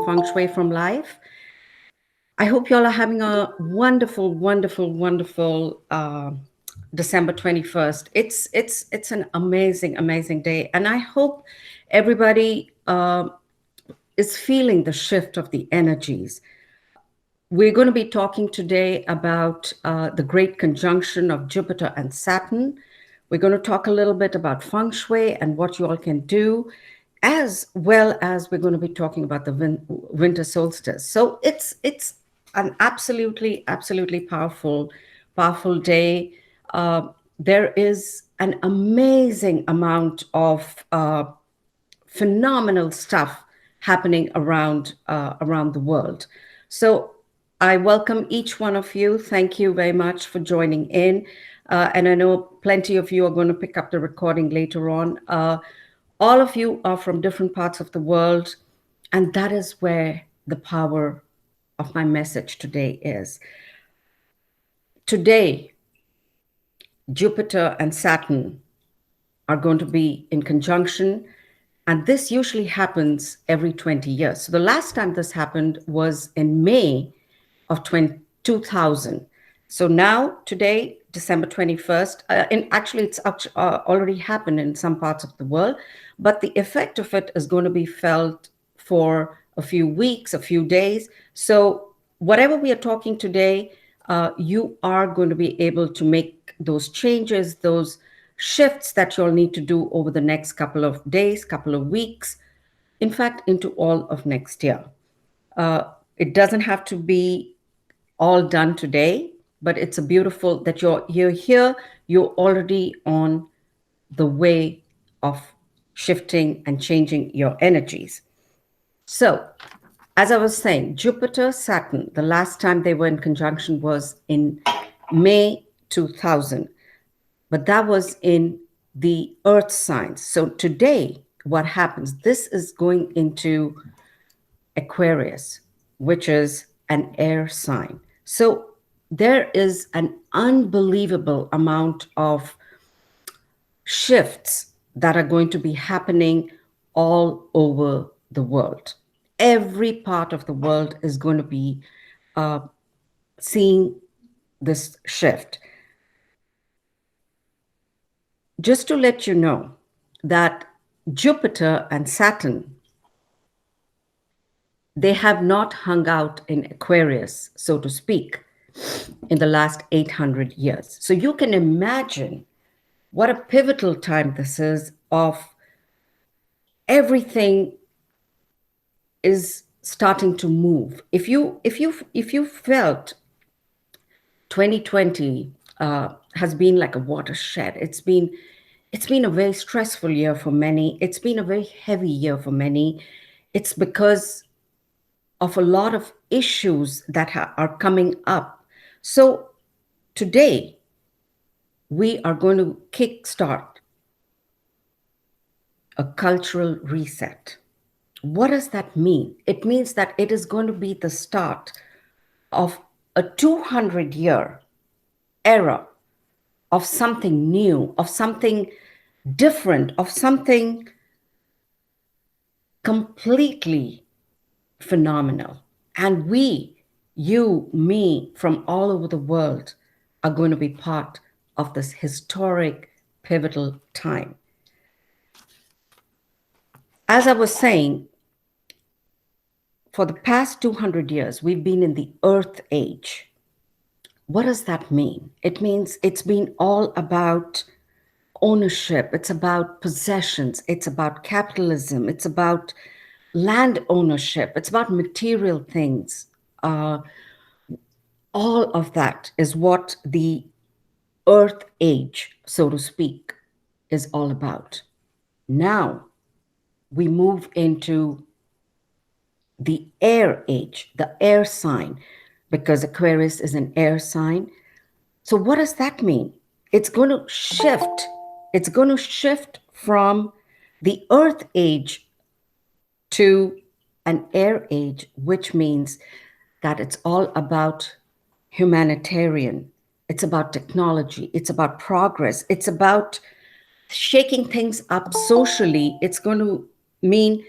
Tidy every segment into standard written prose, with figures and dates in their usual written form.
Feng Shui from Life. I hope you all are having a wonderful, wonderful, wonderful December 21st. It's an amazing, amazing day, and I hope everybody is feeling the shift of the energies. We're going to be talking today about the great conjunction of Jupiter and Saturn. We're going to talk a little bit about Feng Shui and what you all can do, as well as we're going to be talking about the winter solstice. So it's an absolutely powerful day. There is an amazing amount of phenomenal stuff happening around the world. So I welcome each one of you. Thank you very much for joining in. And I know plenty of you are going to pick up the recording later on. All of you are from different parts of the world, and that is where the power of my message today is. Today, Jupiter and Saturn are going to be in conjunction, and this usually happens every 20 years. So the last time this happened was in May of 2000. So now, today, December 21st, and actually it's already happened in some parts of the world, but the effect of it is going to be felt for a few weeks, a few days. So whatever we are talking today, you are going to be able to make those changes, those shifts that you'll need to do over the next couple of days, couple of weeks, in fact, into all of next year. It doesn't have to be all done today, but it's a beautiful that you're here, you're already on the way of shifting and changing your energies. So, as I was saying, Jupiter, Saturn, the last time they were in conjunction was in May 2000, but that was in the Earth signs. So today, what happens? This is going into Aquarius, which is an air sign. So there is an unbelievable amount of shifts that are going to be happening all over the world. Every part of the world is going to be seeing this shift. Just to let you know that Jupiter and Saturn, they have not hung out in Aquarius, so to speak, in the last 800 years. So you can imagine what a pivotal time this is of everything is starting to move. If you felt 2020 has been like a watershed, it's been a very stressful year for many. It's been a very heavy year for many. It's because of a lot of issues that are coming up. So today, we are going to kickstart a cultural reset. What does that mean? It means that it is going to be the start of a 200-year era of something new, of something different, of something completely phenomenal. And we, you, me, from all over the world are going to be part of this historic, pivotal time. As I was saying, for the past 200 years, we've been in the Earth Age. What does that mean? It means it's been all about ownership. It's about possessions. It's about capitalism. It's about land ownership. It's about material things. All of that is what the Earth Age, so to speak, is all about. Now we move into the air age, the air sign, because Aquarius is an air sign. So what does that mean? It's going to shift. It's going to shift from the Earth Age to an air age, which means that it's all about humanitarian. It's about technology. It's about progress. It's about shaking things up socially. It's going to mean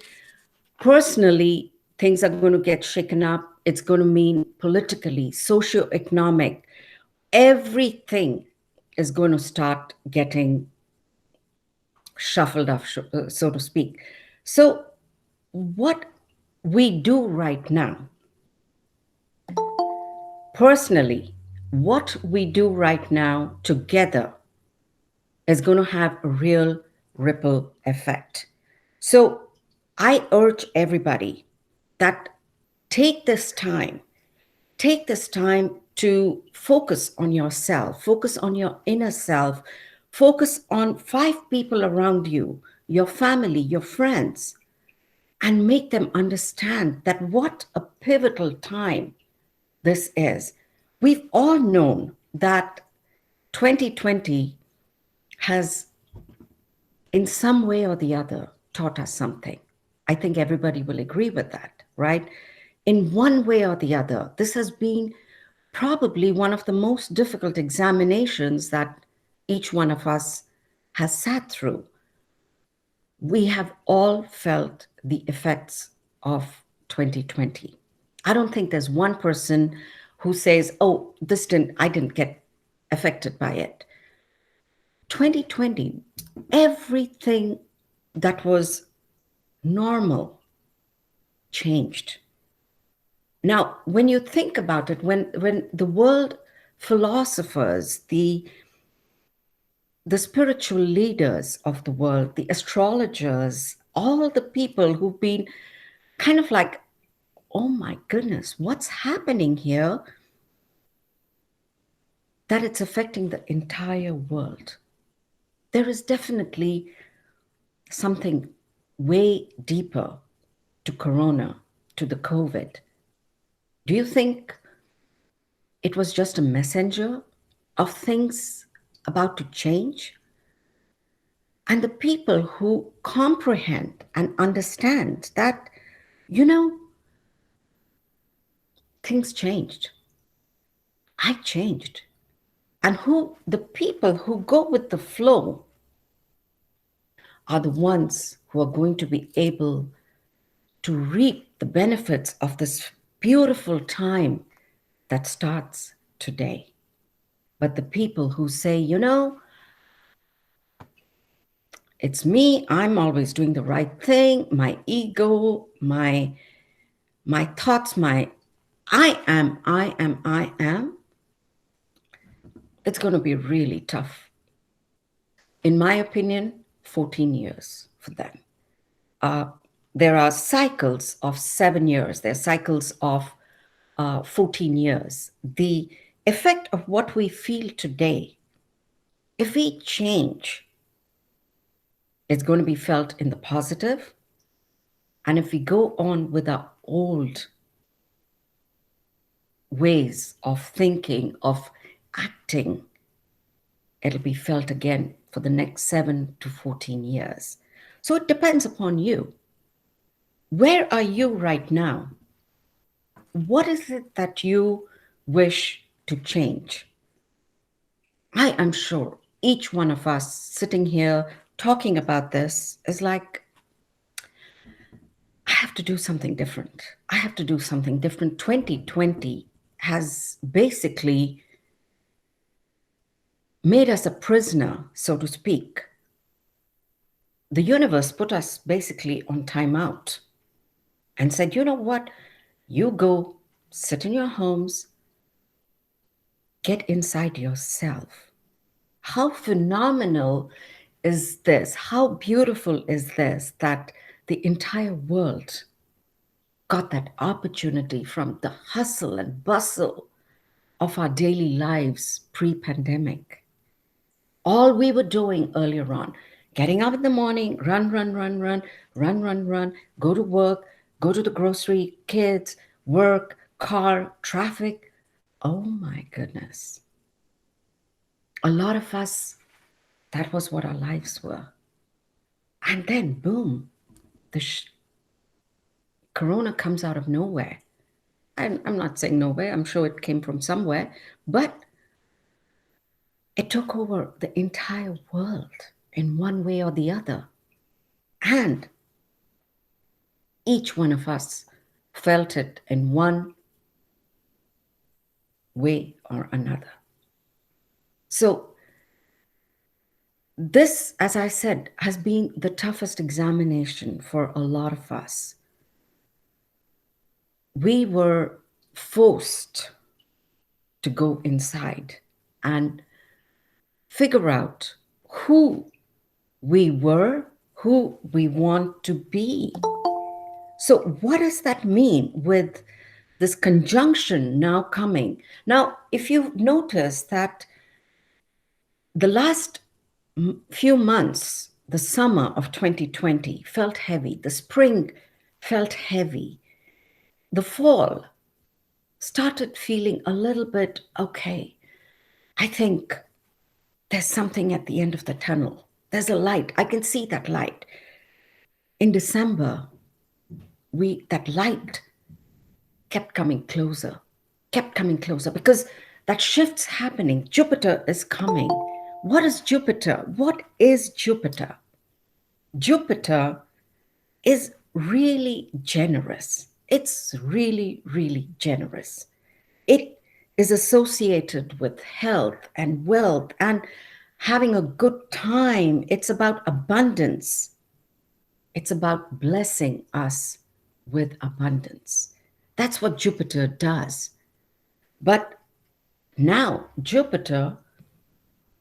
personally things are going to get shaken up. It's going to mean politically, socioeconomic, everything is going to start getting shuffled up, so to speak. So, what we do right now, personally, what we do right now together is going to have a real ripple effect. So, I urge everybody that take this time take this time to focus on yourself, focus on your inner self, focus on 5 people around you, your family, your friends, and make them understand that what a pivotal time this is. We've all known that 2020 has, in some way or the other, taught us something. I think everybody will agree with that, right? In one way or the other, this has been probably one of the most difficult examinations that each one of us has sat through. We have all felt the effects of 2020. I don't think there's one person who says, oh, I didn't get affected by it. 2020, everything that was normal changed. Now, when you think about it, when the world philosophers, the spiritual leaders of the world, the astrologers, all the people who've been kind of like, oh my goodness, what's happening here? That it's affecting the entire world. There is definitely something way deeper to Corona, to the COVID. Do you think it was just a messenger of things about to change? And the people who comprehend and understand that, you know, things changed. I changed. And the people who go with the flow are the ones who are going to be able to reap the benefits of this beautiful time that starts today. But the people who say, you know, it's me, I'm always doing the right thing, my ego, my thoughts, my I am, it's going to be really tough. In my opinion, 14 years for them. There are cycles of 7 years, there are cycles of 14 years. The effect of what we feel today, if we change, it's going to be felt in the positive. And if we go on with our old ways of thinking, of acting, it'll be felt again for the next 7 to 14 years. So it depends upon you. Where are you right now? What is it that you wish to change? I am sure each one of us sitting here talking about this is like, I have to do something different. I have to do something different. 2020 has basically made us a prisoner, so to speak. The universe put us basically on timeout and said, you know what? You go sit in your homes, get inside yourself. How phenomenal is this? How beautiful is this that the entire world got that opportunity from the hustle and bustle of our daily lives pre-pandemic? All we were doing earlier on, getting up in the morning, run, go to work, go to the grocery, kids, work, car, traffic. Oh my goodness. A lot of us, that was what our lives were. And then, boom, the corona comes out of nowhere. And I'm not saying nowhere, I'm sure it came from somewhere, but it took over the entire world in one way or the other. And each one of us felt it in one way or another. So, this, as I said, has been the toughest examination for a lot of us. We were forced to go inside and figure out who we were, who we want to be. So, what does that mean with this conjunction now coming? Now, if you've noticed that the last few months, the summer of 2020 felt heavy, the spring felt heavy, the fall started feeling a little bit okay. I think there's something at the end of the tunnel. There's a light. I can see that light. In December, that light kept coming closer because that shift's happening. Jupiter is coming. What is Jupiter? What is Jupiter? Jupiter is really generous. It's really, really generous. It is associated with health and wealth and having a good time. It's about abundance. It's about blessing us with abundance. That's what Jupiter does. But now, Jupiter,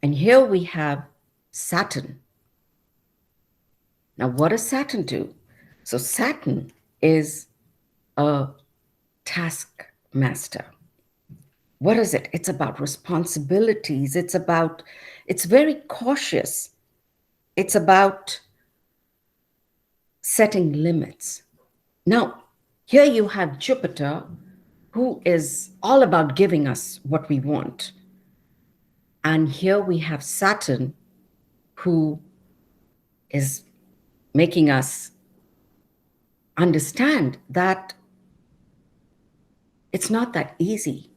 and here we have Saturn. Now, what does Saturn do? So, Saturn is a taskmaster. What is it? It's about responsibilities. It's very cautious. It's about setting limits. Now, here you have Jupiter, who is all about giving us what we want. And here we have Saturn, who is making us understand that it's not that easy.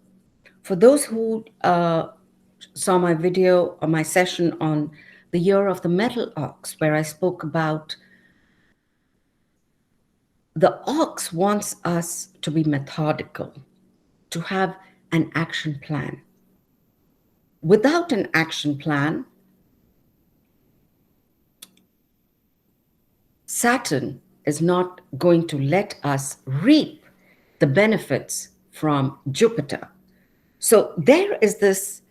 For those who saw my video or my session on the year of the metal ox, where I spoke about the ox wants us to be methodical, to have an action plan. Without an action plan, Saturn is not going to let us reap the benefits from Jupiter. So there is this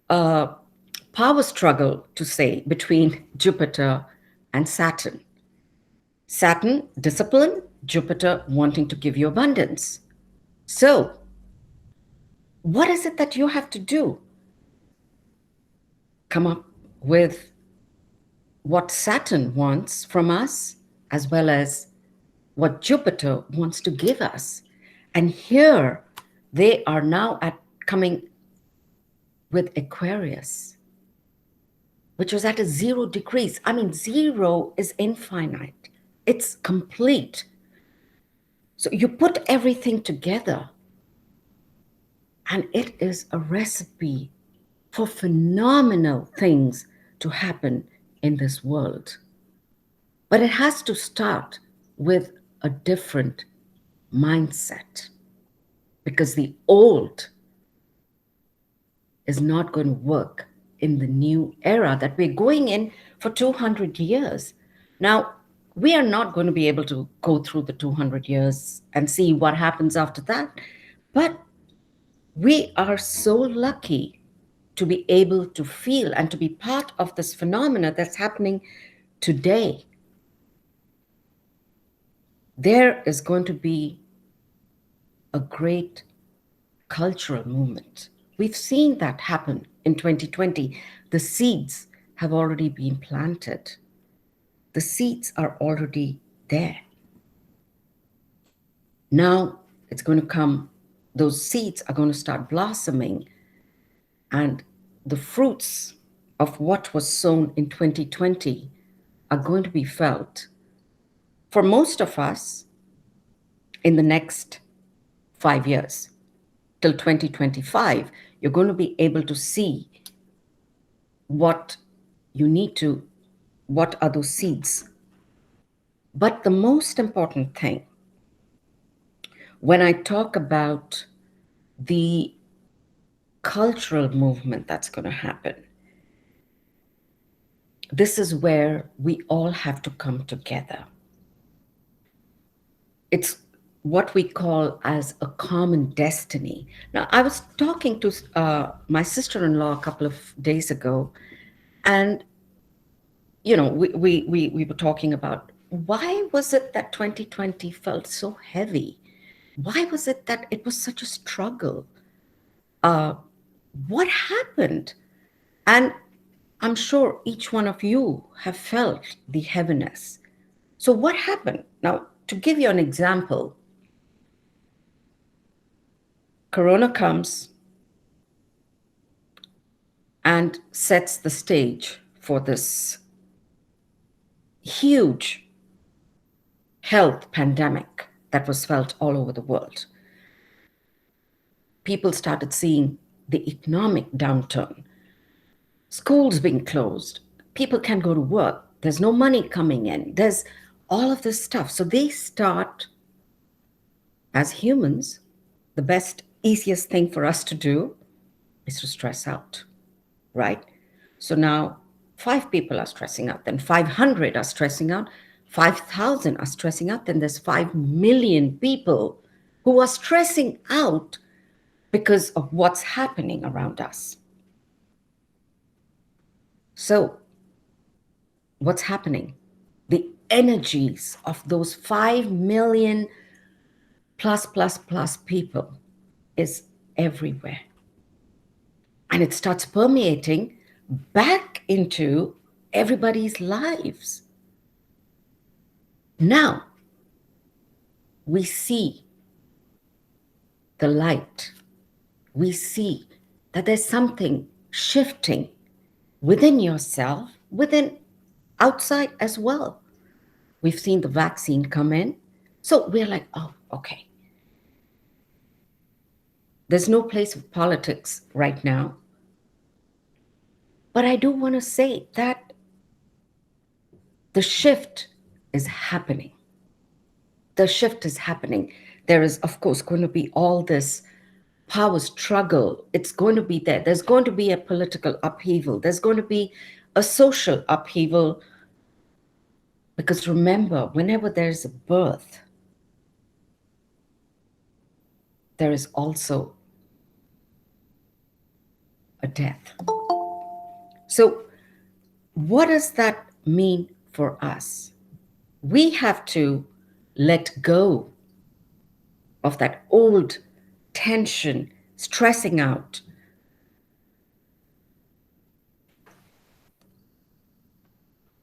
power struggle, to say, between Jupiter and Saturn. Saturn, discipline, Jupiter wanting to give you abundance. So, what is it that you have to do? Come up with what Saturn wants from us, as well as what Jupiter wants to give us. And here they are now coming with Aquarius, which was at a 0 degrees. I mean, 0 is infinite. It's complete. So you put everything together, and it is a recipe for phenomenal things to happen in this world. But it has to start with a different mindset, because the old is not going to work in the new era that we're going in for 200 years. Now, we are not going to be able to go through the 200 years and see what happens after that, but we are so lucky to be able to feel and to be part of this phenomena that's happening today. There is going to be a great cultural movement. We've seen that happen in 2020. The seeds have already been planted. The seeds are already there. Now it's going to come, those seeds are going to start blossoming, and the fruits of what was sown in 2020 are going to be felt for most of us in the next 5 years. Till 2025, you're going to be able to see what are those seeds. But the most important thing When I talk about the cultural movement that's going to happen, this is where we all have to come together. It's what we call as a common destiny. Now, I was talking to my sister-in-law a couple of days ago, and we were talking about why was it that 2020 felt so heavy? Why was it that it was such a struggle? Uh, what happened? And I'm sure each one of you have felt the heaviness. So what happened? Now, to give you an example, Corona comes and sets the stage for this huge health pandemic that was felt all over the world. People started seeing the economic downturn, schools being closed, people can't go to work, there's no money coming in, there's all of this stuff. So they start, as humans, the best, easiest thing for us to do is to stress out, right? So now 5 people are stressing out, then 500 are stressing out, 5,000 are stressing out, then there's 5 million people who are stressing out because of what's happening around us. So, what's happening? The energies of those 5 million plus people is everywhere. And it starts permeating back into everybody's lives. Now, we see the light. We see that there's something shifting within yourself, within outside as well. We've seen the vaccine come in. So we're like, oh, okay. There's no place for politics right now. But I do want to say that the shift is happening. The shift is happening. There is, of course, going to be all this power struggle. It's going to be there. There's going to be a political upheaval. There's going to be a social upheaval. Because remember, whenever there's a birth, there is also a death. So, what does that mean for us? We have to let go of that old tension, stressing out.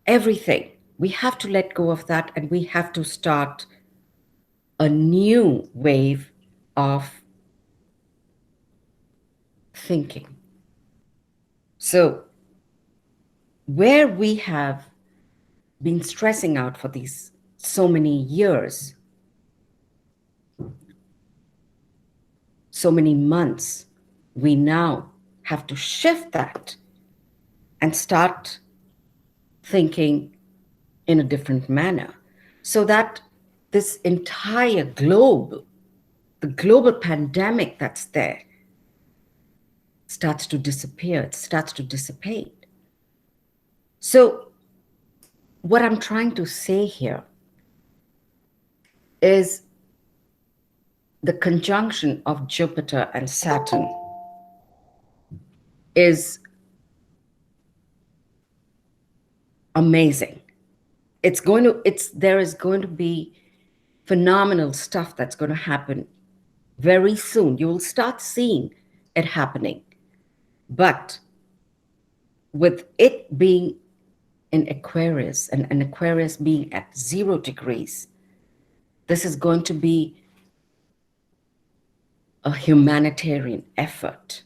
Everything. We have to let go of that, and we have to start a new wave of thinking. So, where we have been stressing out for these so many years, so many months, we now have to shift that and start thinking in a different manner so that this entire globe, the global pandemic that's there, starts to disappear, it starts to dissipate. So, what I'm trying to say here is the conjunction of Jupiter and Saturn is amazing. There is going to be phenomenal stuff that's going to happen very soon. You will start seeing it happening. But with it being in Aquarius and Aquarius being at 0 degrees, this is going to be a humanitarian effort.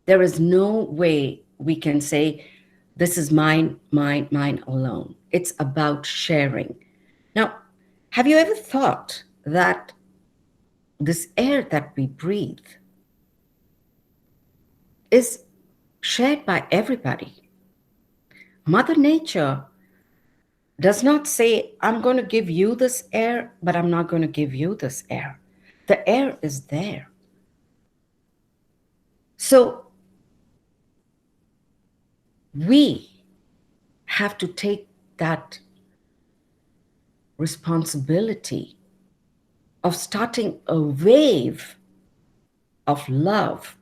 There is no way we can say, this is mine, mine, mine alone. It's about sharing. Now, have you ever thought that this air that we breathe is shared by everybody? Mother Nature does not say, I'm going to give you this air, but I'm not going to give you this air. The air is there. So we have to take that responsibility of starting a wave of love,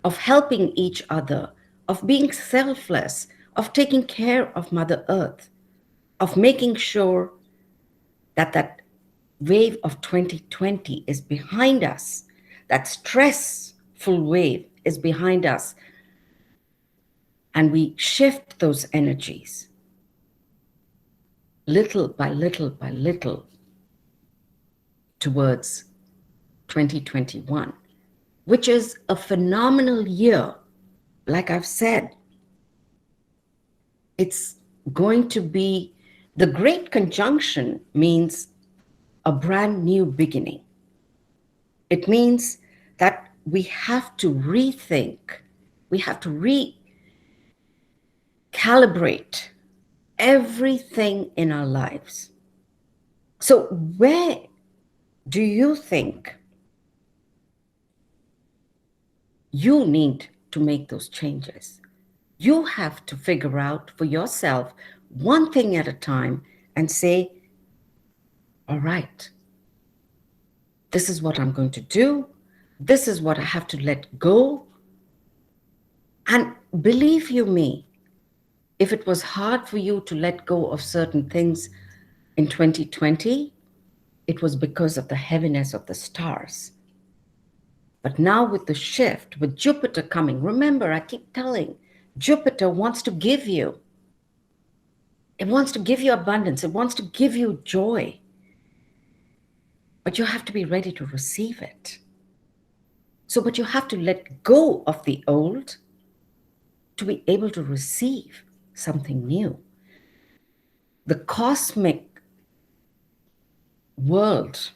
of helping each other, of being selfless, of taking care of Mother Earth, of making sure that that wave of 2020 is behind us, that stressful wave is behind us, and we shift those energies little by little by little towards 2021, which is a phenomenal year. Like I've said, it's going to be the Great Conjunction means a brand new beginning. It means that we have to rethink, we have to recalibrate everything in our lives. So, where do you think you need to make those changes? You have to figure out for yourself one thing at a time and say, all right, this is what I'm going to do. This is what I have to let go. And believe you me, if it was hard for you to let go of certain things in 2020, it was because of the heaviness of the stars. But now with the shift, with Jupiter coming, remember, I keep telling, Jupiter wants to give you. It wants to give you abundance. It wants to give you joy. But you have to be ready to receive it. So, but you have to let go of the old to be able to receive something new. The cosmic world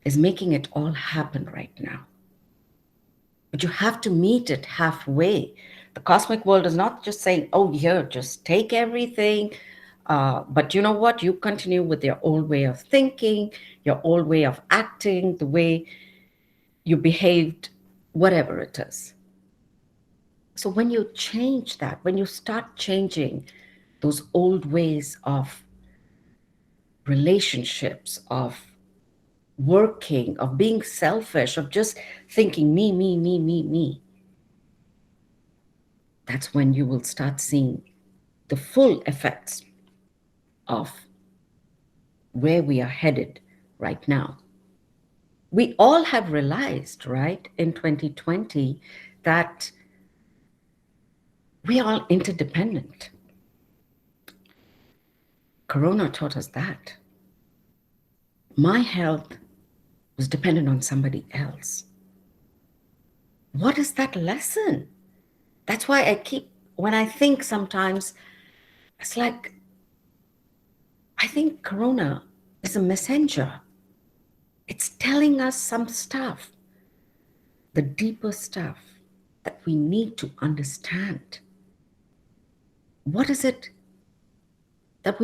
is making it all happen right now. But you have to meet it halfway. The cosmic world is not just saying, oh, here, just take everything. But you know what? You continue with your old way of thinking, your old way of acting, the way you behaved, whatever it is. So when you change that, when you start changing those old ways of relationships, of working, of being selfish, of just thinking me, me, me, me, me, that's when you will start seeing the full effects of where we are headed right now. We all have realized, right, in 2020 that we are interdependent. Corona taught us that. My health was dependent on somebody else. What is that lesson? That's why when I think sometimes, it's like, I think Corona is a messenger. It's telling us some stuff, the deeper stuff that we need to understand. What is it that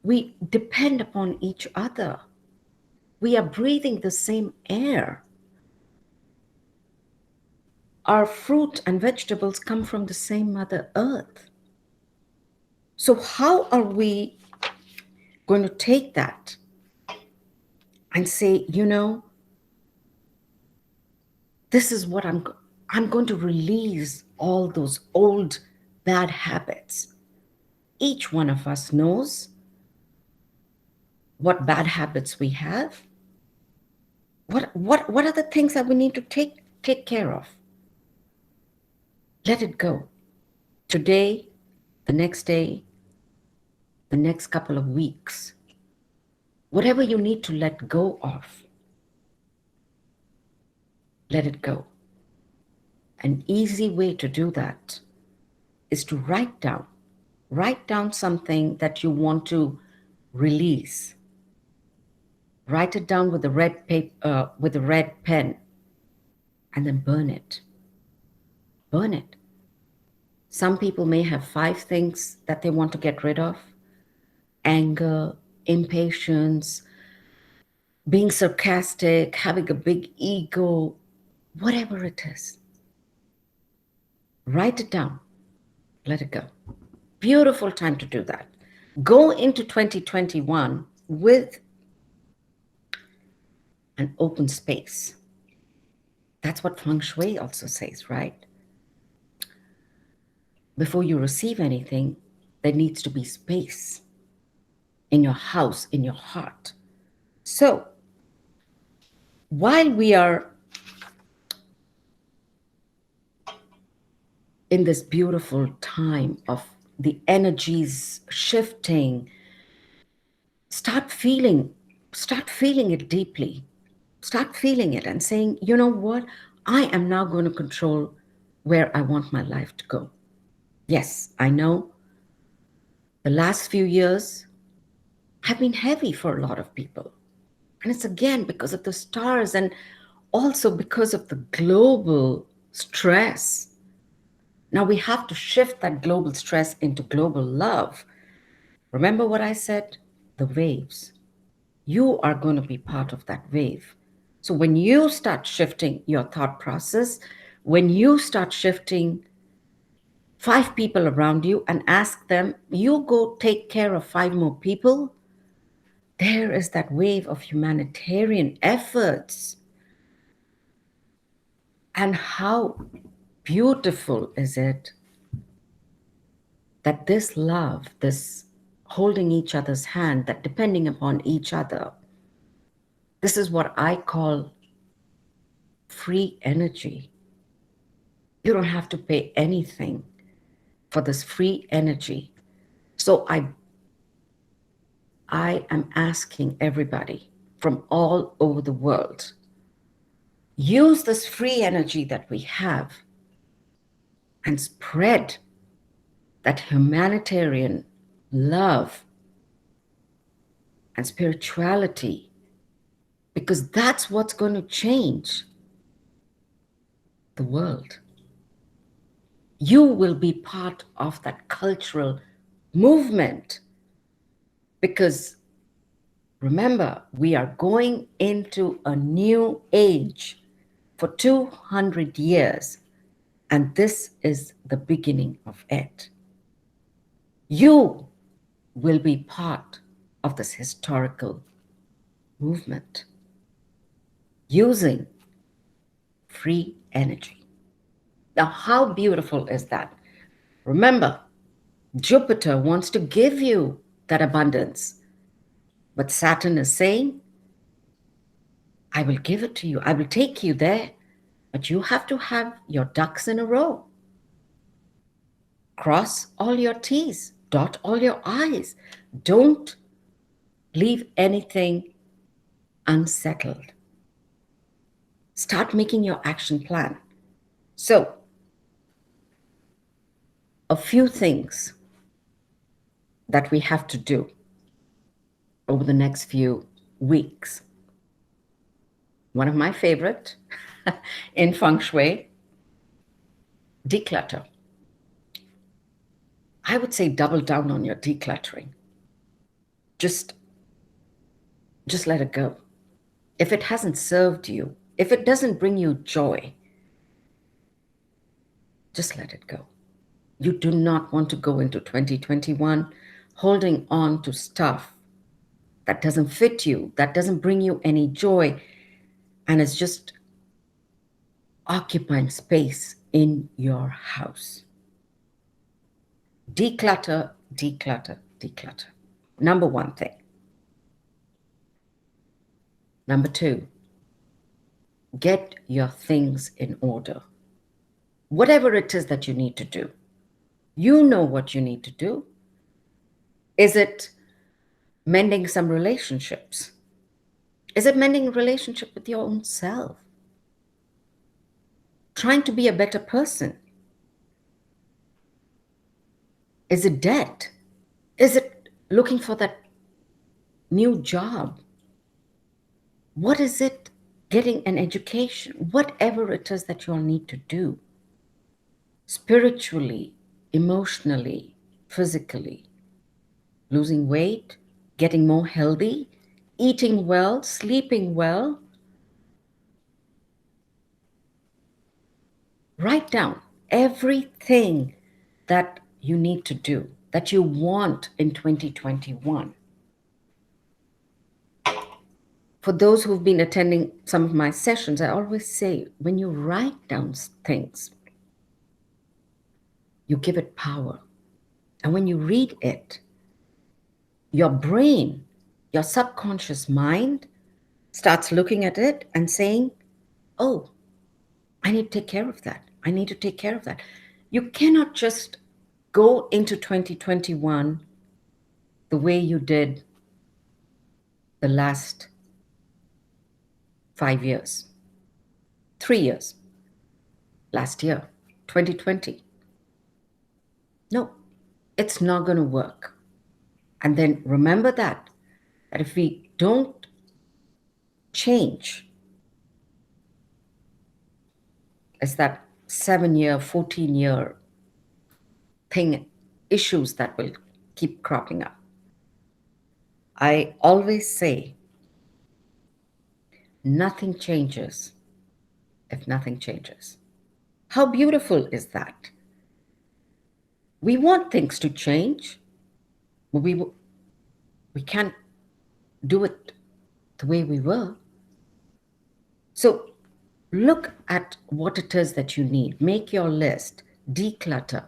we depend upon each other? We are breathing the same air. Our fruit and vegetables come from the same Mother Earth. So how are we going to take that and say, this is what I'm going to release all those old bad habits. Each one of us knows what bad habits we have. What are the things that we need to take care of? Let it go. Today, the next day, the next couple of weeks. Whatever you need to let go of, let it go. An easy way to do that is to write down something that you want to release. Write it down with a red paper, with a red pen, and then burn it. Burn it. Some people may have 5 things that they want to get rid of: anger, impatience, being sarcastic, having a big ego, whatever it is. Write it down, let it go. Beautiful time to do that. Go into 2021 with an open space. That's what Feng Shui also says, right? Before you receive anything, there needs to be space in your house, in your heart. So, while we are in this beautiful time of the energies shifting, start feeling, start feeling it deeply. Start feeling it and saying, you know what? I am now going to control where I want my life to go. Yes, I know the last few years have been heavy for a lot of people. And it's again because of the stars and also because of the global stress. Now we have to shift that global stress into global love. Remember what I said? The waves. You are going to be part of that wave. So when you start shifting your thought process, when you start shifting 5 people around you and ask them, you go take care of 5 more people, there is that wave of humanitarian efforts. And how beautiful is it that this love, this holding each other's hand, that depending upon each other, this is what I call free energy. You don't have to pay anything for this free energy. So I am asking everybody from all over the world, use this free energy that we have and spread that humanitarian love and spirituality, because that's what's going to change the world. You will be part of that cultural movement because remember, we are going into a new age for 200 years, and this is the beginning of it. You will be part of this historical movement using free energy. Now, how beautiful is that? Remember, Jupiter wants to give you that abundance, but Saturn is saying, I will give it to you. I will take you there, but you have to have your ducks in a row. Cross all your T's, dot all your I's. Don't leave anything unsettled. Start making your action plan. So, a few things that we have to do over the next few weeks. One of my favorite in Feng Shui, declutter. I would say double down on your decluttering. Just let it go. If it hasn't served you, if it doesn't bring you joy, just let it go. You do not want to go into 2021 holding on to stuff that doesn't fit you, that doesn't bring you any joy, and it's just occupying space in your house. Declutter, declutter, declutter. Number one thing. Number two, get your things in order. Whatever it is that you need to do, you know what you need to do. Is it mending some relationships? Is it mending a relationship with your own self? Trying to be a better person? Is it debt? Is it looking for that new job? What is it? Getting an education? Whatever it is that you'll need to do. Spiritually, emotionally, physically. Losing weight, getting more healthy, eating well, sleeping well. Write down everything that you need to do, that you want in 2021. For those who've been attending some of my sessions, I always say when you write down things, you give it power. And when you read it, your brain, your subconscious mind starts looking at it and saying, oh, I need to take care of that. I need to take care of that. You cannot just go into 2021 the way you did the last 5 years, 3 years, last year, 2020. No, it's not going to work. And then remember that if we don't change, it's that 7 year, 14-year thing, issues that will keep cropping up. I always say, nothing changes if nothing changes. How beautiful is that? We want things to change, but we can't do it the way we were. So look at what it is that you need. Make your list, declutter,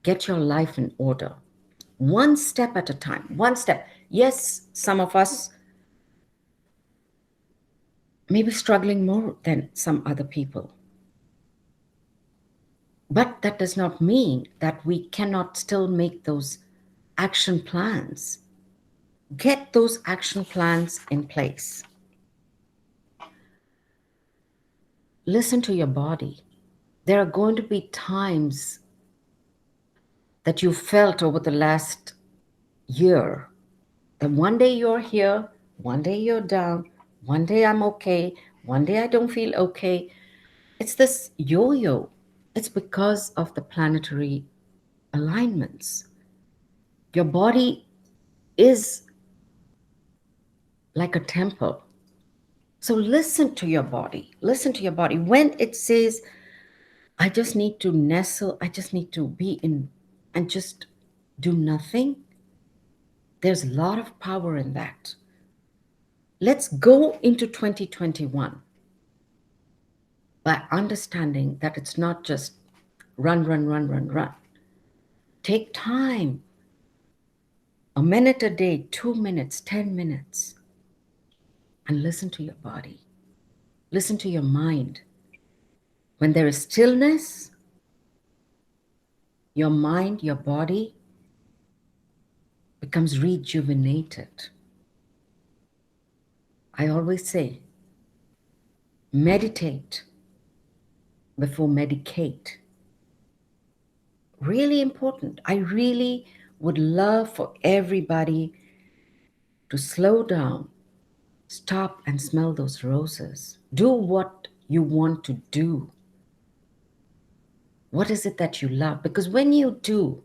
get your life in order. One step at a time, one step. Yes, some of us may be struggling more than some other people. But that does not mean that we cannot still make those action plans. Get those action plans in place. Listen to your body. There are going to be times that you felt over the last year that one day you're here, one day you're down, one day I'm okay, one day I don't feel okay. It's this yo-yo. It's because of the planetary alignments. Your body is like a temple. So listen to your body. Listen to your body. When it says, I just need to nestle, I just need to be in and just do nothing, there's a lot of power in that. Let's go into 2021 by understanding that it's not just run, run, run, run, run. Take time, a minute a day, 2 minutes, 10 minutes, and listen to your body. Listen to your mind. When there is stillness, your mind, your body becomes rejuvenated. I always say, meditate before medicate. Really important. I really would love for everybody to slow down, stop and smell those roses. Do what you want to do. What is it that you love? Because when you do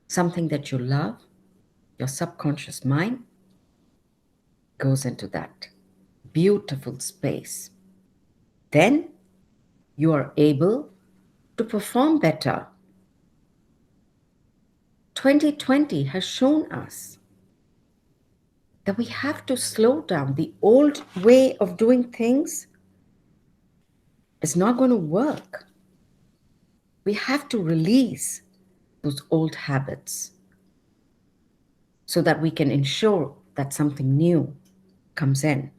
something that you love, your subconscious mind goes into that beautiful space. Then you are able to perform better. 2020 has shown us that we have to slow down. The old way of doing things is not going to work. We have to release those old habits so that we can ensure that something new comes in.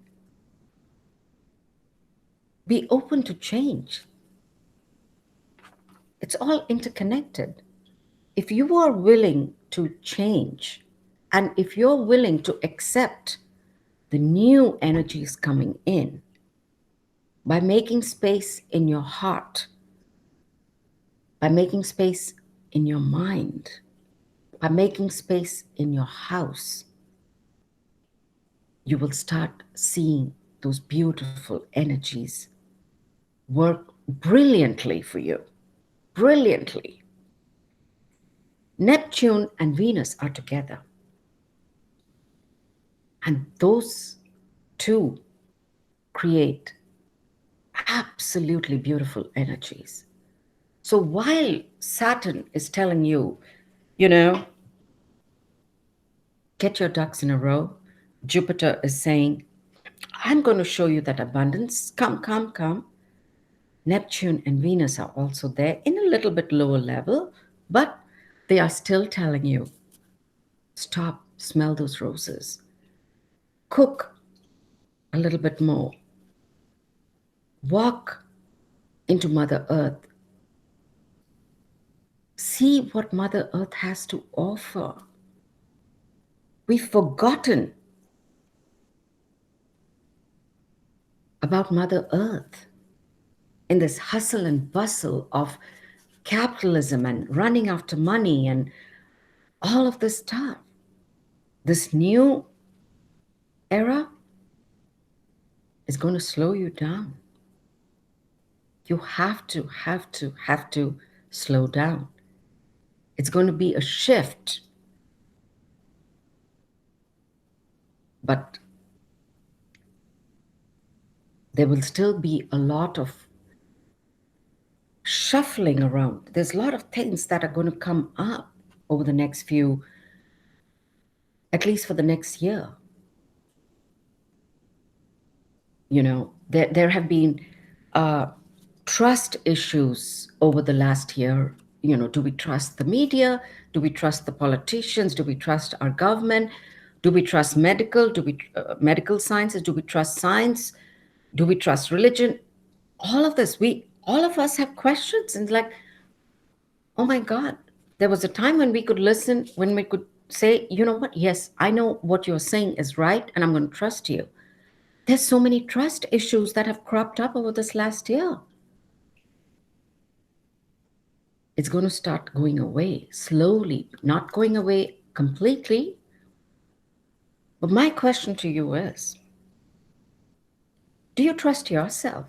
Be open to change. It's all interconnected. If you are willing to change, and if you're willing to accept the new energies coming in, by making space in your heart, by making space in your mind, by making space in your house, you will start seeing those beautiful energies work brilliantly for you. Brilliantly. Neptune and Venus are together. And those two create absolutely beautiful energies. So while Saturn is telling you, you know, get your ducks in a row, Jupiter is saying, I'm going to show you that abundance. Come, come, come. Neptune and Venus are also there in a little bit lower level, but they are still telling you, stop, smell those roses, cook a little bit more, walk into Mother Earth, see what Mother Earth has to offer. We've forgotten about Mother Earth in this hustle and bustle of capitalism and running after money and all of this stuff. This new era is going to slow you down. You have to slow down. It's going to be a shift. But there will still be a lot of shuffling around. There's a lot of things that are going to come up over the next few, at least for the next year. You know, there have been trust issues over the last year. You know, do we trust the media? Do we trust the politicians? Do we trust our government? Do we trust medical? Do we medical sciences? Do we trust science? Do we trust religion? All of this, all of us have questions, and like, oh my God, there was a time when we could listen, when we could say, you know what? Yes, I know what you're saying is right, and I'm going to trust you. There's so many trust issues that have cropped up over this last year. It's going to start going away slowly, not going away completely. But my question to you is, do you trust yourself?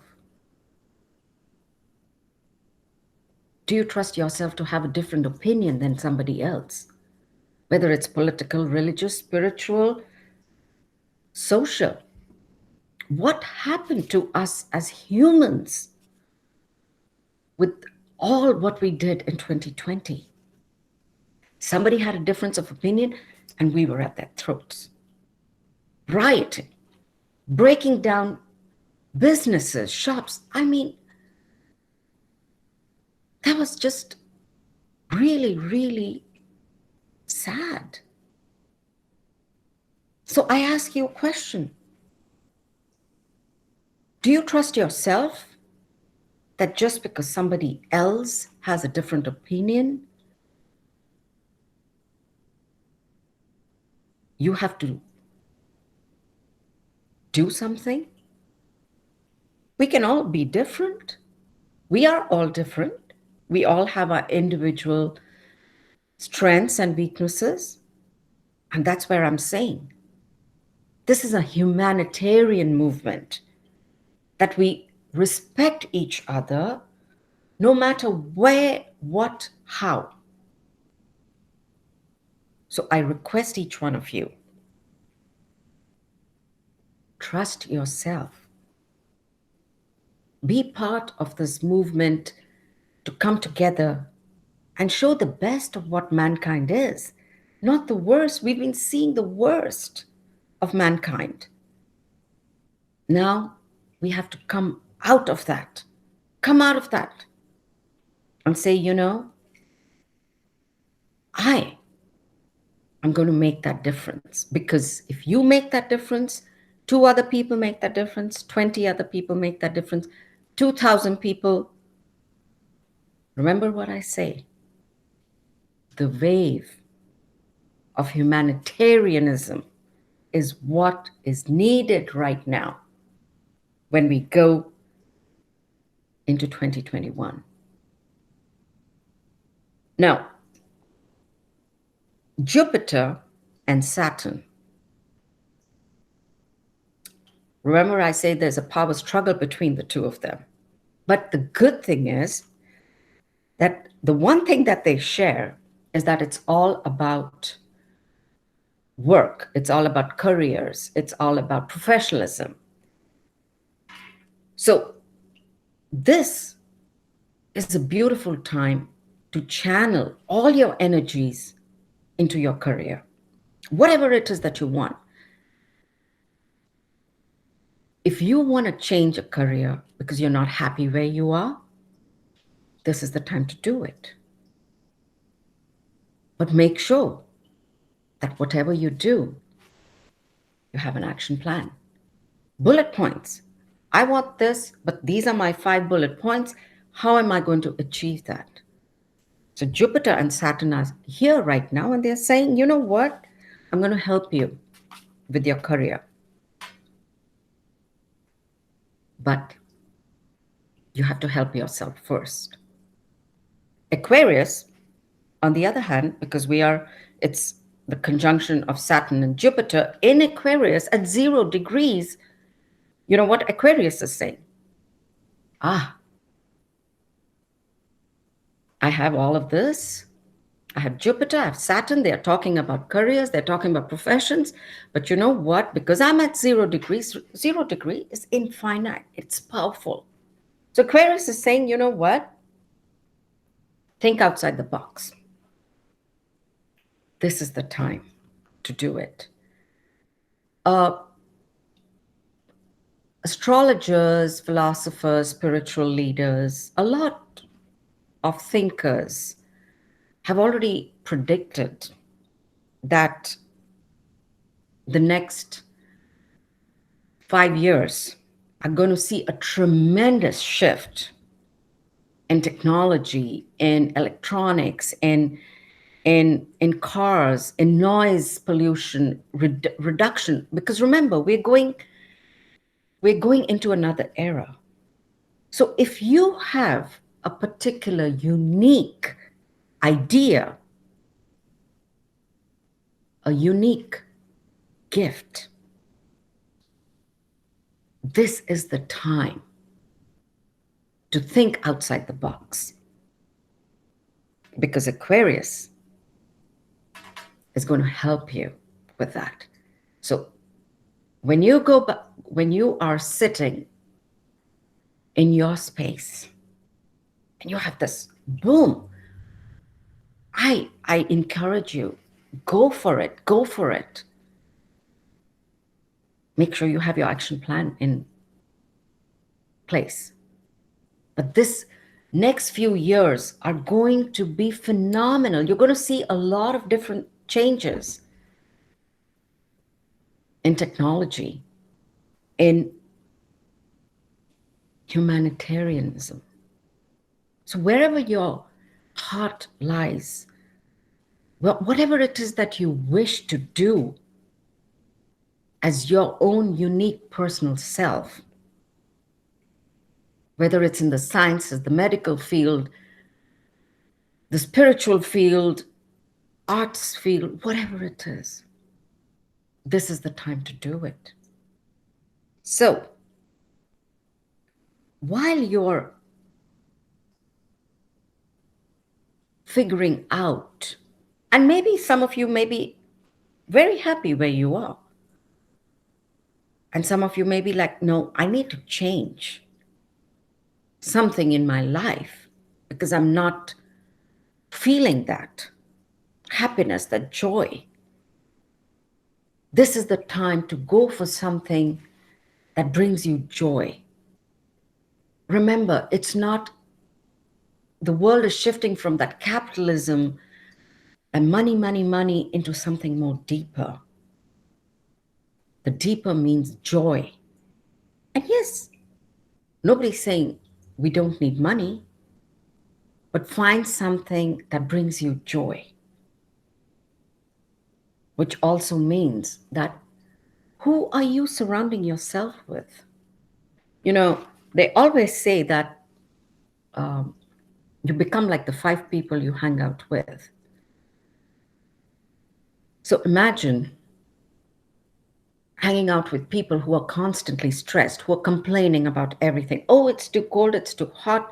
Do you trust yourself to have a different opinion than somebody else? Whether it's political, religious, spiritual, social. What happened to us as humans with all what we did in 2020? Somebody had a difference of opinion and we were at their throats. Rioting, breaking down businesses, shops. I mean, that was just really, really sad. So I ask you a question. Do you trust yourself that just because somebody else has a different opinion, you have to do something? We can all be different. We are all different. We all have our individual strengths and weaknesses. And that's where I'm saying this is a humanitarian movement, that we respect each other no matter where, what, how. So I request each one of you, trust yourself. Be part of this movement to come together and show the best of what mankind is, not the worst. We've been seeing the worst of mankind. Now we have to come out of that, and say, you know, I'm going to make that difference. Because if you make that difference, two other people make that difference, 20 other people make that difference, 2,000 people. Remember what I say. The wave of humanitarianism is what is needed right now when we go into 2021. Now, Jupiter and Saturn. Remember, I say there's a power struggle between the two of them. But the good thing is that the one thing that they share is that it's all about work, it's all about careers, it's all about professionalism. So, this is a beautiful time to channel all your energies into your career, whatever it is that you want. If you want to change a career because you're not happy where you are, this is the time to do it. But make sure that whatever you do, you have an action plan. Bullet points. I want this, but these are my 5 bullet points. How am I going to achieve that? So Jupiter and Saturn are here right now, and they're saying, you know what? I'm going to help you with your career. But you have to help yourself first. Aquarius, on the other hand, because it's the conjunction of Saturn and Jupiter in Aquarius at 0 degrees, you know what Aquarius is saying? I have all of this. I have Jupiter, I have Saturn. They're talking about careers, they're talking about professions. But you know what? Because I'm at 0 degrees, 0 degree is infinite, it's powerful. So Aquarius is saying, you know what? Think outside the box. This is the time to do it. Astrologers, philosophers, spiritual leaders, a lot of thinkers have already predicted that the next 5 years are going to see a tremendous shift in technology, in electronics, in cars, in noise pollution reduction. Because remember, we're going into another era. So if you have a particular unique idea, a unique gift, this is the time to think outside the box. Because Aquarius is going to help you with that. So when you are sitting in your space and you have this boom, I encourage you, go for it, go for it. Make sure you have your action plan in place. But this next few years are going to be phenomenal. You're going to see a lot of different changes in technology, in humanitarianism. So wherever your heart lies, well, whatever it is that you wish to do as your own unique personal self, whether it's in the sciences, the medical field, the spiritual field, arts field, whatever it is, this is the time to do it. So, while you're figuring out, and maybe some of you may be very happy where you are, and some of you may be like, no, I need to change something in my life because I'm not feeling that happiness, that joy. This is the time to go for something that brings you joy. Remember, it's not, the world is shifting from that capitalism and money, money, money into something more deeper. The deeper means joy. And yes, nobody's saying we don't need money, but find something that brings you joy, which also means that who are you surrounding yourself with? You know, they always say that you become like the 5 people you hang out with. So imagine hanging out with people who are constantly stressed, who are complaining about everything. Oh, it's too cold, it's too hot.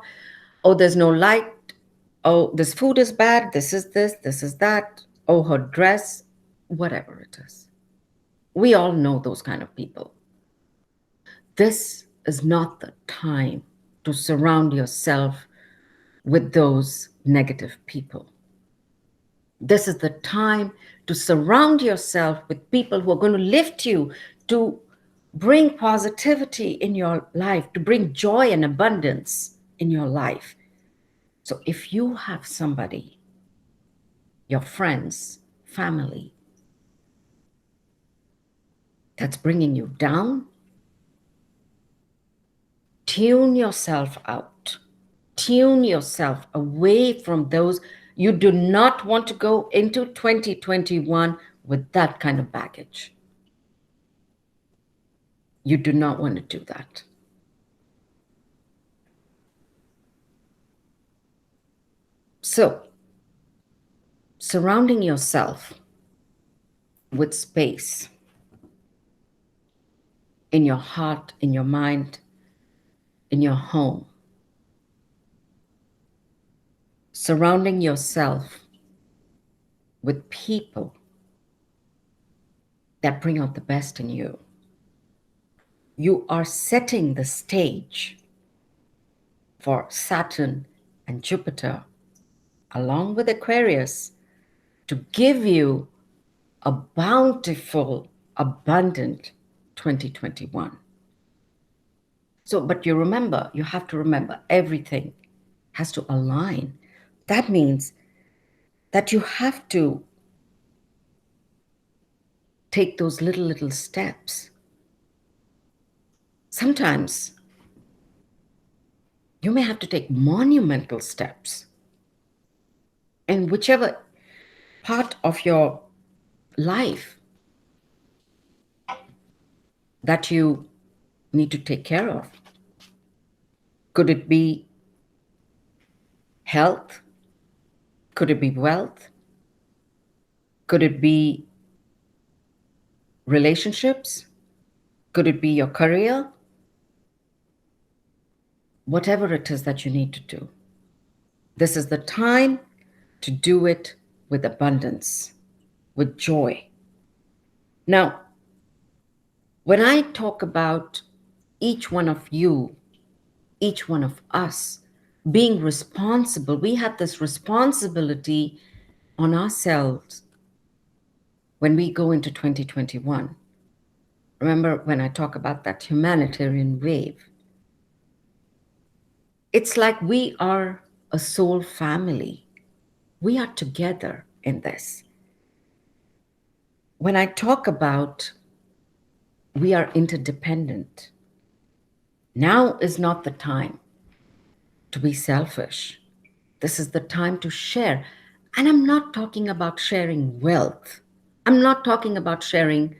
Oh, there's no light. Oh, this food is bad. This is this is that. Oh, her dress. whatever it is. We all know those kind of people. This is not the time to surround yourself with those negative people. This is the time to surround yourself with people who are going to lift you, to bring positivity in your life, to bring joy and abundance in your life. So if you have somebody, your friends, family, that's bringing you down, tune yourself out. Tune yourself away from those. You do not want to go into 2021 with that kind of baggage. You do not want to do that. So, surrounding yourself with space in your heart, in your mind, in your home. Surrounding yourself with people that bring out the best in you. You are setting the stage for Saturn and Jupiter, along with Aquarius, to give you a bountiful, abundant 2021. So, but you have to remember, everything has to align. That means that you have to take those little steps. Sometimes you may have to take monumental steps in whichever part of your life that you need to take care of. Could it be health? Could it be wealth? Could it be relationships? Could it be your career? Whatever it is that you need to do. This is the time to do it with abundance, with joy. Now, when I talk about each one of you, each one of us being responsible, we have this responsibility on ourselves when we go into 2021. Remember when I talk about that humanitarian wave? It's like we are a soul family. We are together in this. When I talk about we are interdependent, now is not the time to be selfish. This is the time to share. And I'm not talking about sharing wealth. I'm not talking about sharing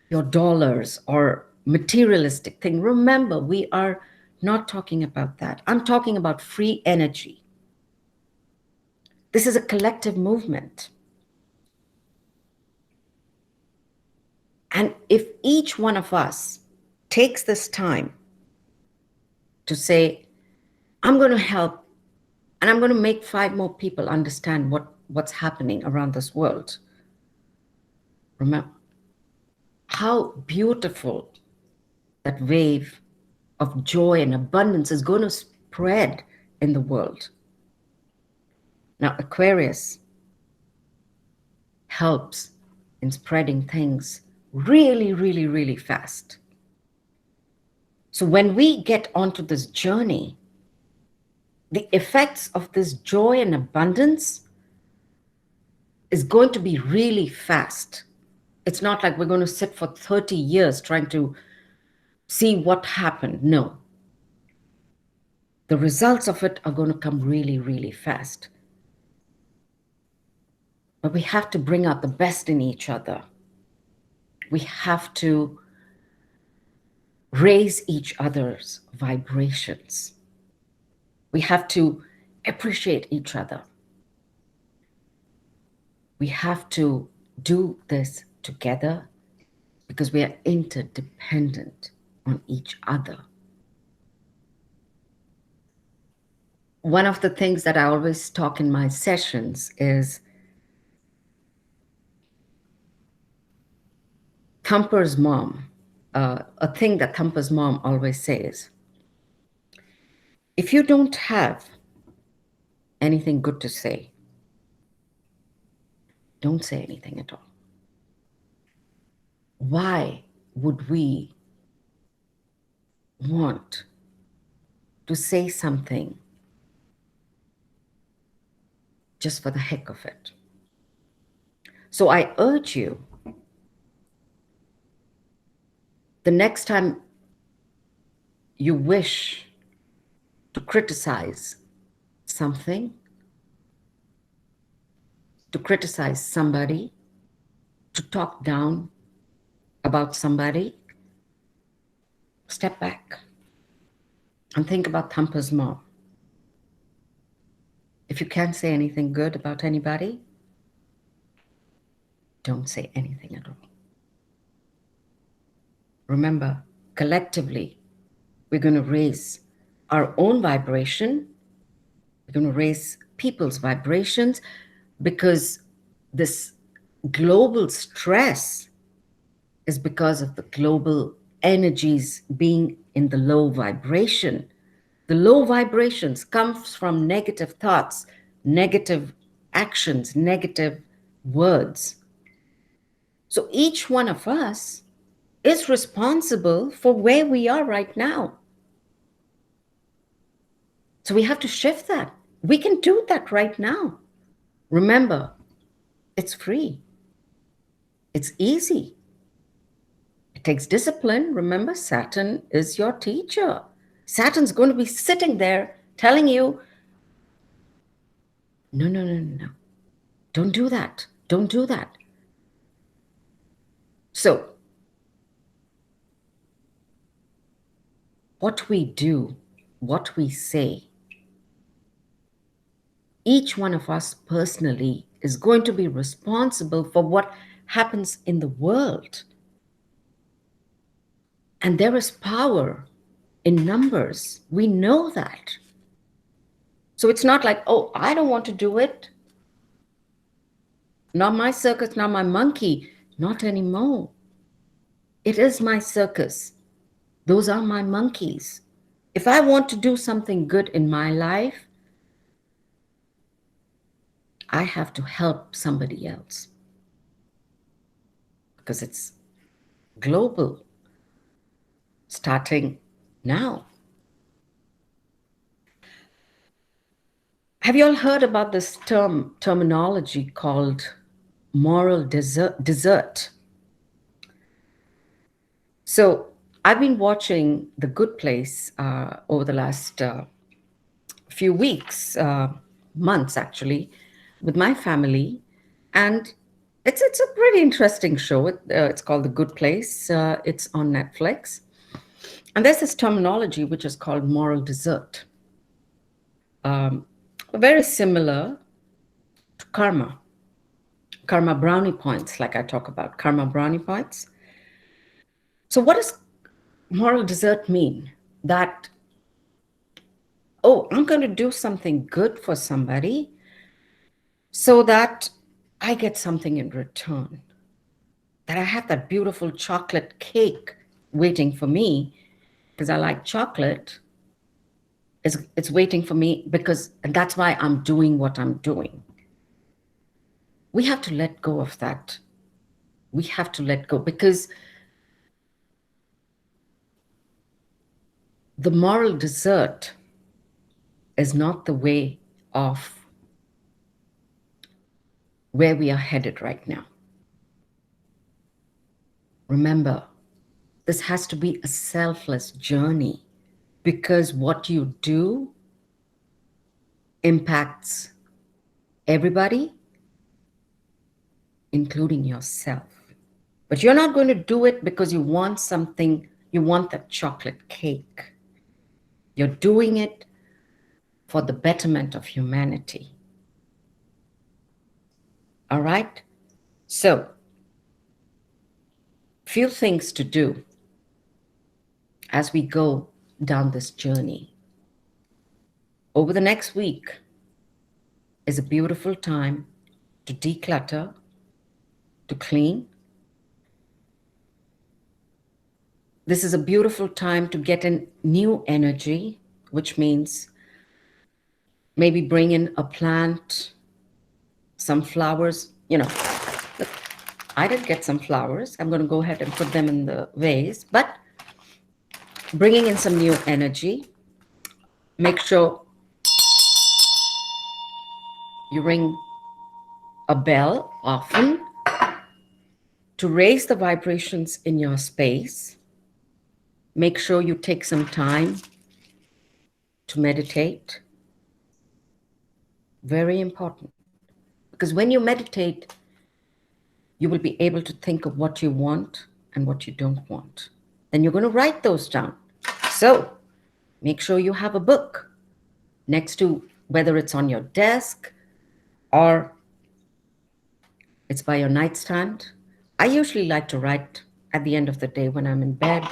your dollars or materialistic thing. Remember, we are not talking about that. I'm talking about free energy. This is a collective movement. And if each one of us takes this time to say, I'm going to help and I'm going to make 5 more people understand what's happening around this world. Remember how beautiful that wave of joy and abundance is going to spread in the world. Now, Aquarius helps in spreading things really, really, really fast. So when we get onto this journey, the effects of this joy and abundance is going to be really fast. It's not like we're going to sit for 30 years trying to see what happened. No. The results of it are going to come really, really fast. But we have to bring out the best in each other. We have to raise each other's vibrations. We have to appreciate each other. We have to do this together because we are interdependent on each other. One of the things that I always talk in my sessions is Thumper's mom, a thing that Thumper's mom always says: if you don't have anything good to say, don't say anything at all. Why would we want to say something just for the heck of it? So I urge you, the next time you wish to criticize something, to criticize somebody, to talk down about somebody, step back and think about Thumper's mom. If you can't say anything good about anybody, don't say anything at all. Remember, collectively, we're going to raise our own vibration. We're going to raise people's vibrations, because this global stress is because of the global energies being in the low vibration. The low vibrations comes from negative thoughts, negative actions, negative words. So each one of us is responsible for where we are right now. So we have to shift that. We can do that right now. Remember, it's free. It's easy. It takes discipline. Remember, Saturn is your teacher. Saturn's going to be sitting there telling you, no, no, no, no, no. Don't do that. Don't do that. So, what we do, what we say, each one of us personally is going to be responsible for what happens in the world. And there is power in numbers. We know that. So it's not like, oh, I don't want to do it. Not my circus, not my monkey. Not anymore. It is my circus. Those are my monkeys. If I want to do something good in my life, I have to help somebody else, because it's global, starting now. Have you all heard about this terminology called moral desert? So I've been watching The Good Place over the last few weeks, months actually, with my family, and it's a pretty interesting show. It's called The Good Place. It's on Netflix, and there's this terminology which is called moral desert. Very similar to karma brownie points, like I talk about karma brownie points. So what does moral desert mean? That, oh, I'm going to do something good for somebody so that I get something in return, that I have that beautiful chocolate cake waiting for me because I like chocolate. It's waiting for me because, and that's why I'm doing what I'm doing. We have to let go of that. We have to let go, because the moral desert is not the way of where we are headed right now. Remember, this has to be a selfless journey, because what you do impacts everybody, including yourself. But you're not going to do it because you want something, you want that chocolate cake. You're doing it for the betterment of humanity. All right? So, few things to do as we go down this journey. Over the next week is a beautiful time to declutter, to clean, This is a beautiful time to get a new energy, which means maybe bring in a plant, some flowers. Look, I did get some flowers. I'm going to go ahead and put them in the vase, but bringing in some new energy. Make sure you ring a bell often to raise the vibrations in your space. Make sure you take some time to meditate. Very important. Because when you meditate, you will be able to think of what you want and what you don't want. Then you're going to write those down. So make sure you have a book next to, whether it's on your desk or it's by your nightstand. I usually like to write at the end of the day when I'm in bed.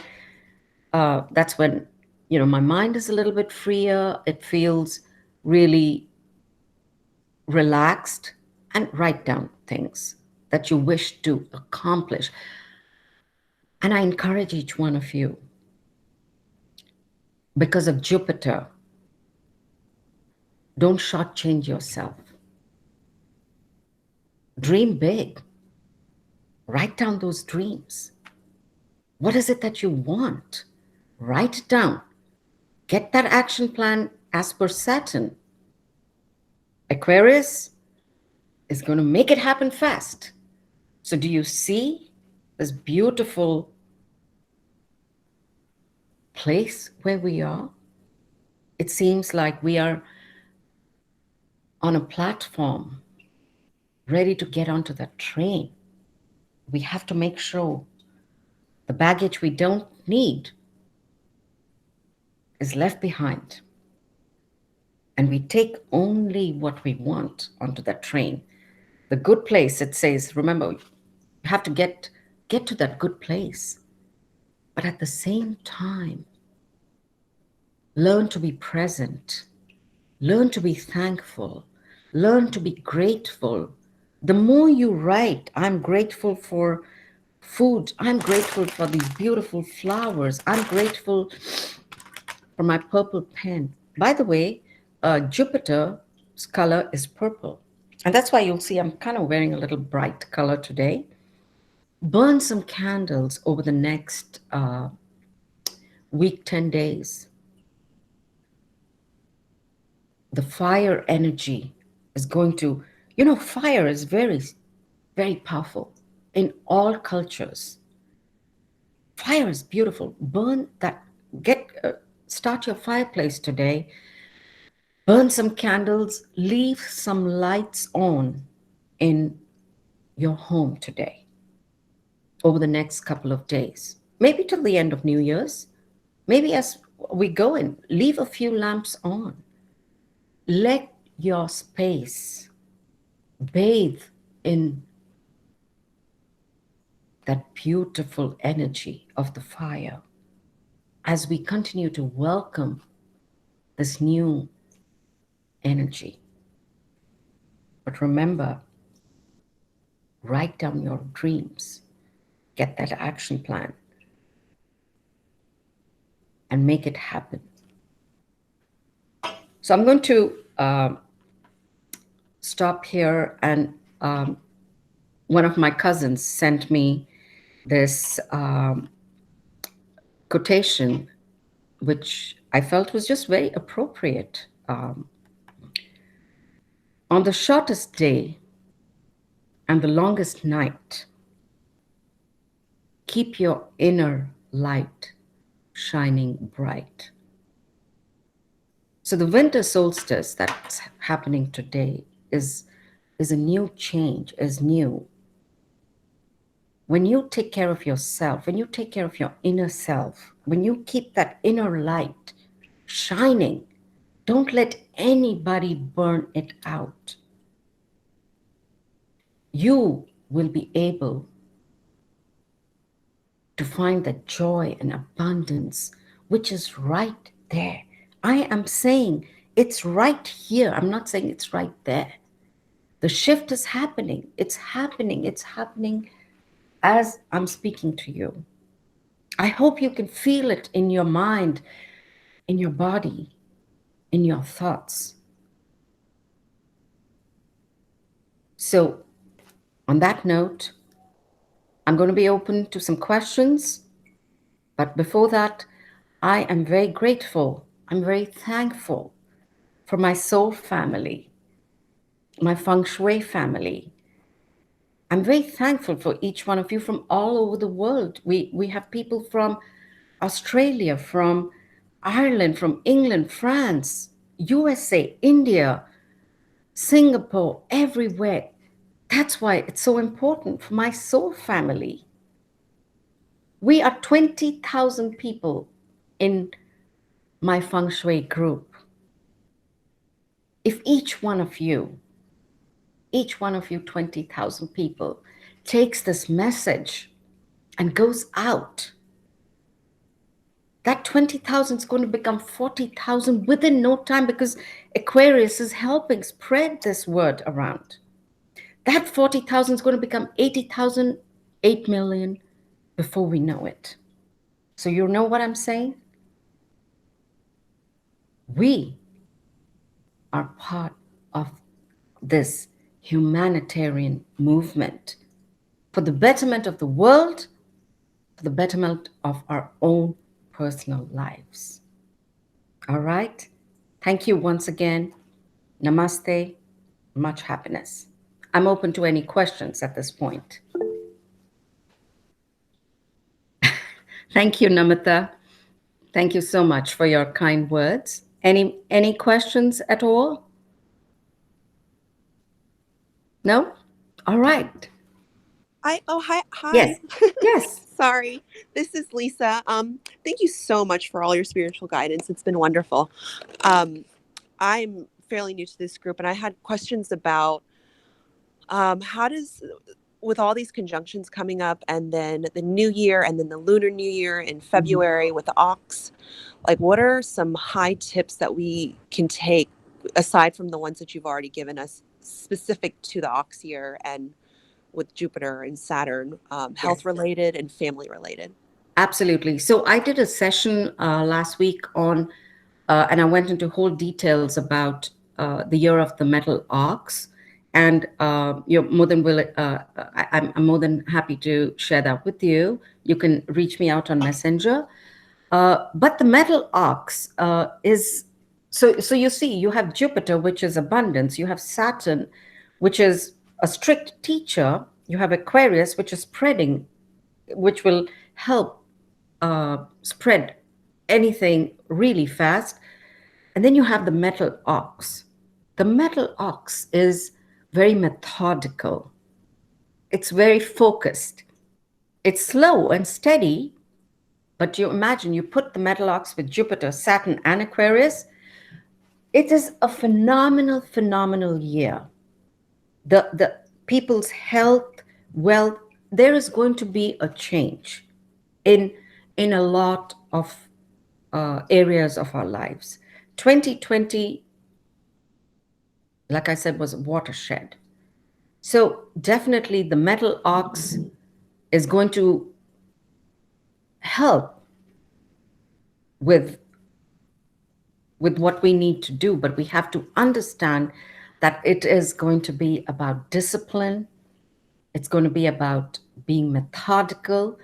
That's when, my mind is a little bit freer. It feels really relaxed, and write down things that you wish to accomplish. And I encourage each one of you, because of Jupiter, don't shortchange yourself. Dream big. Write down those dreams. What is it that you want? Write it down. Get that action plan as per Saturn. Aquarius is going to make it happen fast. So do you see this beautiful place where we are? It seems like we are on a platform ready to get onto that train. We have to make sure the baggage we don't need is left behind. And we take only what we want onto that train. The good place, it says, remember, you have to get to that good place. But at the same time, learn to be present. Learn to be thankful. Learn to be grateful. The more you write, I'm grateful for food. I'm grateful for these beautiful flowers. I'm grateful for my purple pen. By the way, Jupiter's color is purple. And that's why you'll see I'm kind of wearing a little bright color today. Burn some candles over the next week, 10 days. The fire energy is going to, fire is very, very powerful in all cultures. Fire is beautiful. Burn that, start your fireplace today. Burn some candles, leave some lights on in your home today over the next couple of days. Maybe till the end of New Year's. Maybe as we go in, leave a few lamps on. Let your space bathe in that beautiful energy of the fire as we continue to welcome this new energy. But remember, write down your dreams, get that action plan, and make it happen. So I'm going to stop here, and one of my cousins sent me this quotation, which I felt was just very appropriate. On the shortest day and the longest night, keep your inner light shining bright. So the winter solstice that's happening today is a new change, is new. When you take care of yourself, when you take care of your inner self, when you keep that inner light shining, don't let anybody burn it out. You will be able to find the joy and abundance which is right there. I am saying it's right here. I'm not saying it's right there. The shift is happening. It's happening. It's happening as I'm speaking to you. I hope you can feel it in your mind, in your body, in your thoughts. So, on that note, I'm going to be open to some questions. But before that, I am very grateful. I'm very thankful for my soul family, my Feng Shui family. I'm very thankful for each one of you from all over the world. We have people from Australia, from Ireland, from England, France, USA, India, Singapore, everywhere. That's why it's so important for my soul family. We are 20,000 people in my Feng Shui group. If each one of you 20,000 people, takes this message and goes out, that 20,000 is going to become 40,000 within no time, because Aquarius is helping spread this word around. That 40,000 is going to become 80,000, 8 million before we know it. So you know what I'm saying? We are part of this humanitarian movement for the betterment of the world, for the betterment of our own personal lives. All right? Thank you once again. Namaste. Much happiness. I'm open to any questions at this point. Thank you, Namita. Thank you so much for your kind words. Any questions at all? No? All right. Hi. Yes. Yes. Sorry, this is Lisa. Thank you so much for all your spiritual guidance. It's been wonderful. I'm fairly new to this group, and I had questions about how does, with all these conjunctions coming up, and then the new year, and then the lunar new year in Mhm. February with the ox, like what are some high tips that we can take aside from the ones that you've already given us, specific to the ox year and with Jupiter and Saturn, health Yes. related and family related? Absolutely. So I did a session last week on, and I went into whole details about the year of the metal ox. And you're more than willing, I'm more than happy to share that with you. You can reach me out on Messenger. But the metal ox is so you see, you have Jupiter, which is abundance, you have Saturn, which is a strict teacher, you have Aquarius, which is spreading, which will help spread anything really fast. And then you have the metal ox. The metal ox is very methodical, it's very focused, it's slow and steady. But you imagine, you put the metal ox with Jupiter, Saturn, and Aquarius, it is a phenomenal, phenomenal year. The people's health, wealth, there is going to be a change in in a lot of areas of our lives. 2020, like I said, was a watershed. So definitely the metal ox is going to help with what we need to do, but we have to understand that it is going to be about discipline. It's going to be about being methodical.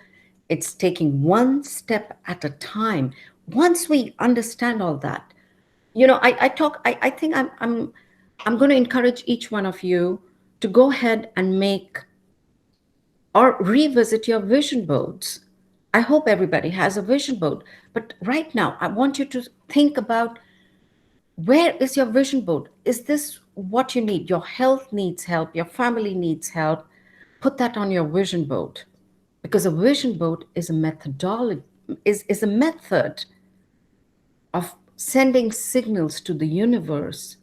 It's taking one step at a time. Once we understand all that, I think I'm going to encourage each one of you to go ahead and make or revisit your vision boards. I hope everybody has a vision board. But right now, I want you to think about, where is your vision board? Is this what you need? Your health needs help, your family needs help. Put that on your vision board, because a vision board is a methodology, is a method of sending signals to the universe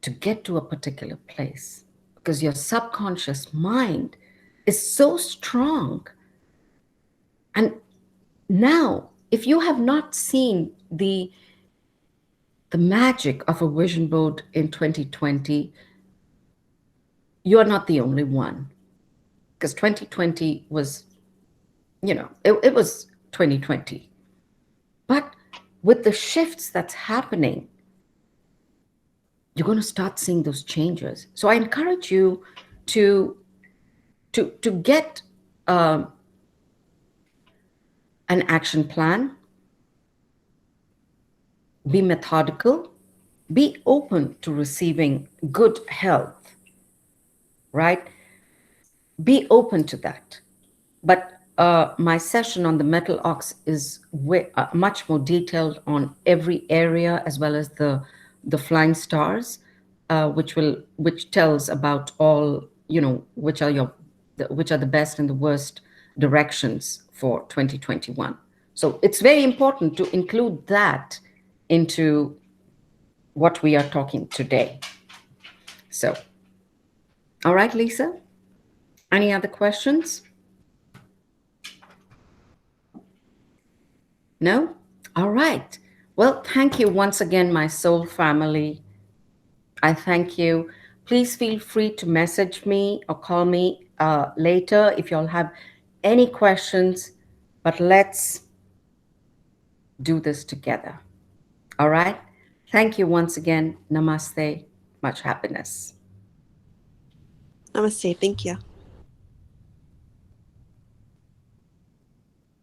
to get to a particular place, because your subconscious mind is so strong. And now, if you have not seen the magic of a vision board in 2020, you're not the only one, because 2020 was it was 2020. But with the shifts that's happening, you're going to start seeing those changes. So I encourage you to to get um, an action plan, be methodical, be open to receiving good health, right? Be open to that. But my session on the metal ox is much more detailed on every area, as well as the flying stars, which tells about all, which are which are the best and the worst directions for 2021. So it's very important to include that into what we are talking today. So, all right, Lisa, any other questions? No? All right. Well, thank you once again, my soul family. I thank you. Please feel free to message me or call me later if y'all have any questions. But let's do this together. All right? Thank you once again. Namaste. Much happiness. Namaste. Thank you.